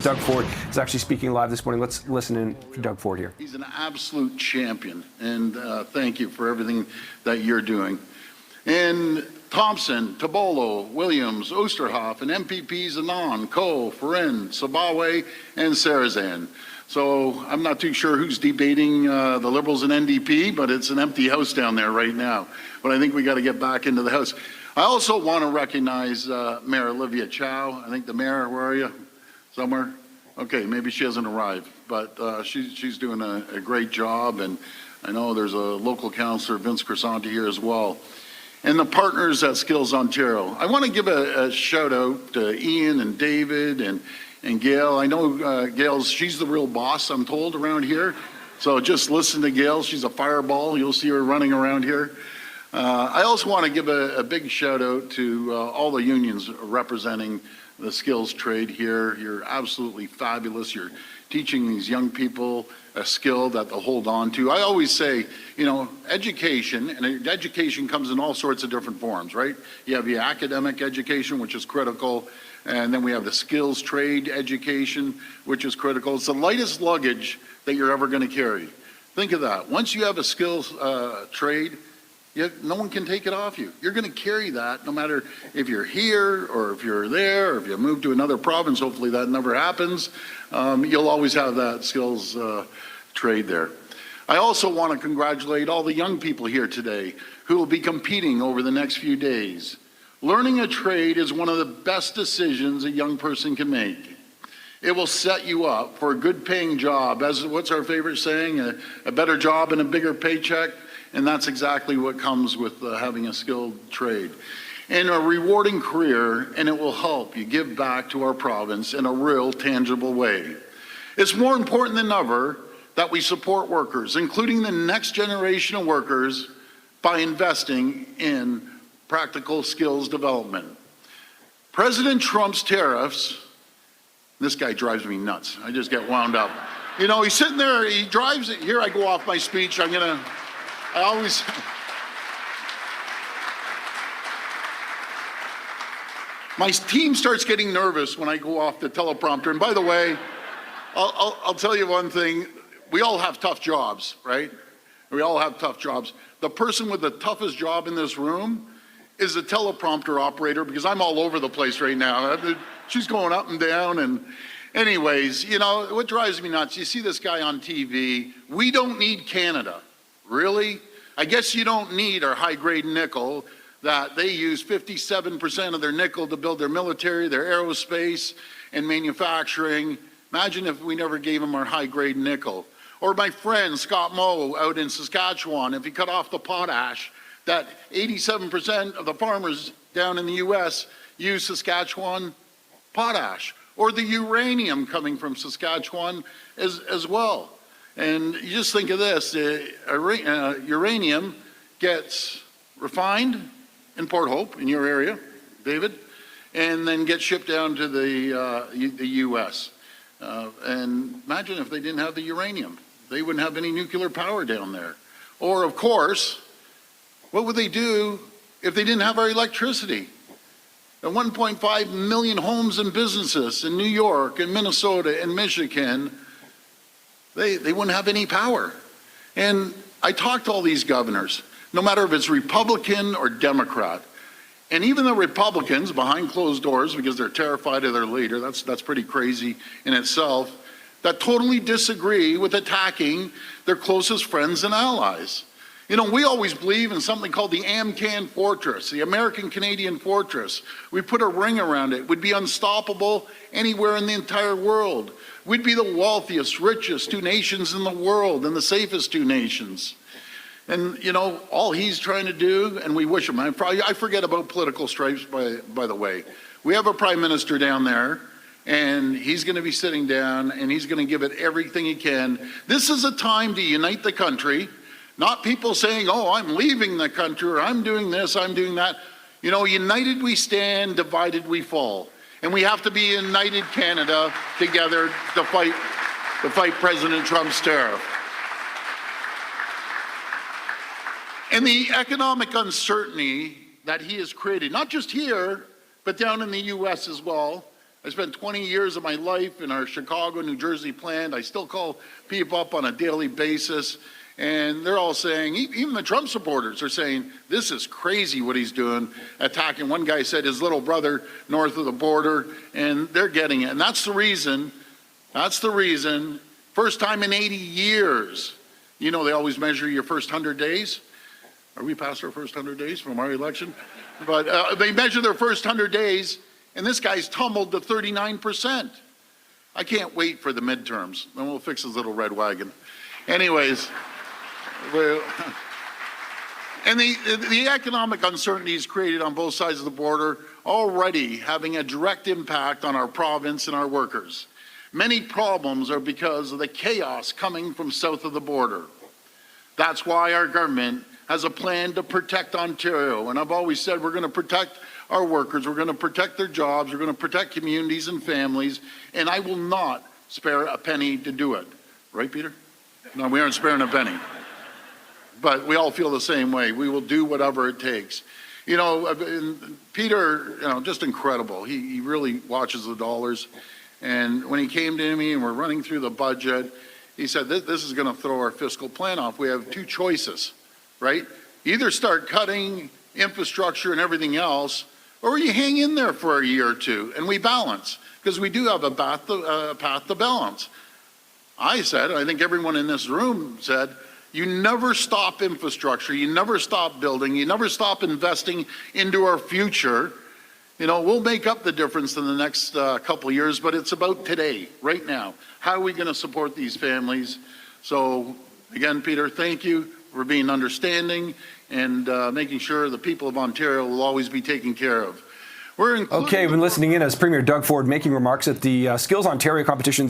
Doug Ford is actually speaking live this morning. Let's listen in to Doug Ford here. He's an absolute champion, and thank you for everything that you're doing. And Thompson, Tabolo, Williams, Oosterhoff, and MPPs Anand, Coe, Ferin, Sabawe, and Sarazan. So I'm not too sure who's debating the Liberals and NDP, but it's an empty house down there right now. But I think we got to get back into the house. I also want to recognize Mayor Olivia Chow. I think the mayor, where are you? Somewhere? Okay, maybe she hasn't arrived, but she's doing a great job, and I know there's a local councillor, Vince Crisanti, here as well. And the partners at Skills Ontario. I want to give a shout out to Ian and David and Gail. I know she's the real boss, I'm told, around here. So just listen to Gail. She's a fireball. You'll see her running around here. I also want to give a big shout out to all the unions representing the skills trade here. You're absolutely fabulous. You're teaching these young people a skill that they'll hold on to. I always say, you know, education, and education comes in all sorts of different forms, right? You have the academic education, which is critical, and then we have the skills trade education, which is critical. It's the lightest luggage that you're ever going to carry. Think of that. Once you have a skills trade, no one can take it off you. You're going to carry that no matter if you're here or if you're there or if you move to another province. Hopefully that never happens. You'll always have that skills trade there. I also want to congratulate all the young people here today who will be competing over the next few days. Learning a trade is one of the best decisions a young person can make. It will set you up for a good paying job. What's our favorite saying? A better job and a bigger paycheck. And that's exactly what comes with having a skilled trade. And a rewarding career, and it will help you give back to our province in a real tangible way. It's more important than ever that we support workers, including the next generation of workers, by investing in practical skills development. President Trump's tariffs, this guy drives me nuts. I just get wound up. You know, he's sitting there, he drives it. Here I go off my speech. My team starts getting nervous when I go off the teleprompter. And by the way, I'll tell you one thing. We all have tough jobs, right? We all have tough jobs. The person with the toughest job in this room is a teleprompter operator, because I'm all over the place right now. She's going up and down. And anyways, you know, what drives me nuts, you see this guy on TV. We don't need Canada. Really? I guess you don't need our high-grade nickel that they use 57% of their nickel to build their military, their aerospace, and manufacturing. Imagine if we never gave them our high-grade nickel. Or my friend Scott Moe out in Saskatchewan, if he cut off the potash, that 87% of the farmers down in the U.S. use Saskatchewan potash. Or the uranium coming from Saskatchewan as well. And you just think of this, uranium gets refined in Port Hope, in your area, David, and then gets shipped down to the U.S. And imagine if they didn't have the uranium. They wouldn't have any nuclear power down there. Or, of course, what would they do if they didn't have our electricity? The 1.5 million homes and businesses in New York and Minnesota and Michigan, they wouldn't have any power. And I talked to all these governors, no matter if it's Republican or Democrat. And even the Republicans, behind closed doors, because they're terrified of their leader, that's pretty crazy in itself, that totally disagree with attacking their closest friends and allies. You know, we always believe in something called the AMCAN Fortress, the American-Canadian Fortress. We put a ring around it. We'd be unstoppable anywhere in the entire world. We'd be the wealthiest, richest two nations in the world and the safest two nations. And, you know, all he's trying to do, and we wish him, I forget about political stripes, by the way. We have a prime minister down there, and he's going to be sitting down, and he's going to give it everything he can. This is a time to unite the country. Not people saying, oh, I'm leaving the country, or I'm doing this, I'm doing that. You know, united we stand, divided we fall. And we have to be united Canada together to fight President Trump's tariff. And the economic uncertainty that he has created, not just here, but down in the U.S. as well, I spent 20 years of my life in our Chicago, New Jersey plant. I still call people up on a daily basis, and they're all saying, even the Trump supporters are saying, this is crazy what he's doing, attacking. One guy said his little brother north of the border, and they're getting it. And that's the reason, first time in 80 years, you know, they always measure your first 100 days. Are we past our first 100 days from our election? But they measure their first 100 days, and this guy's tumbled to 39%. I can't wait for the midterms. Then we'll fix his little red wagon. Anyways, and the economic uncertainties created on both sides of the border already having a direct impact on our province and our workers. Many problems are because of the chaos coming from south of the border. That's why our government has a plan to protect Ontario. And I've always said we're going to protect our workers, we're going to protect their jobs, we're going to protect communities and families, and I will not spare a penny to do it. Right, Peter? No, we aren't sparing a penny. But we all feel the same way. We will do whatever it takes. You know, Peter, you know, just incredible. He really watches the dollars. And when he came to me and we're running through the budget, he said, this is going to throw our fiscal plan off. We have two choices, right? Either start cutting infrastructure and everything else, or you hang in there for a year or two and we balance, because we do have a path to balance. I said, and I think everyone in this room said, you never stop infrastructure, you never stop building, you never stop investing into our future. You know, we'll make up the difference in the next couple of years, but it's about today, right now. How are we going to support these families? So, again, Peter, thank you for being understanding and making sure the people of Ontario will always be taken care of. Okay, we've been listening in as Premier Doug Ford making remarks at the Skills Ontario competition.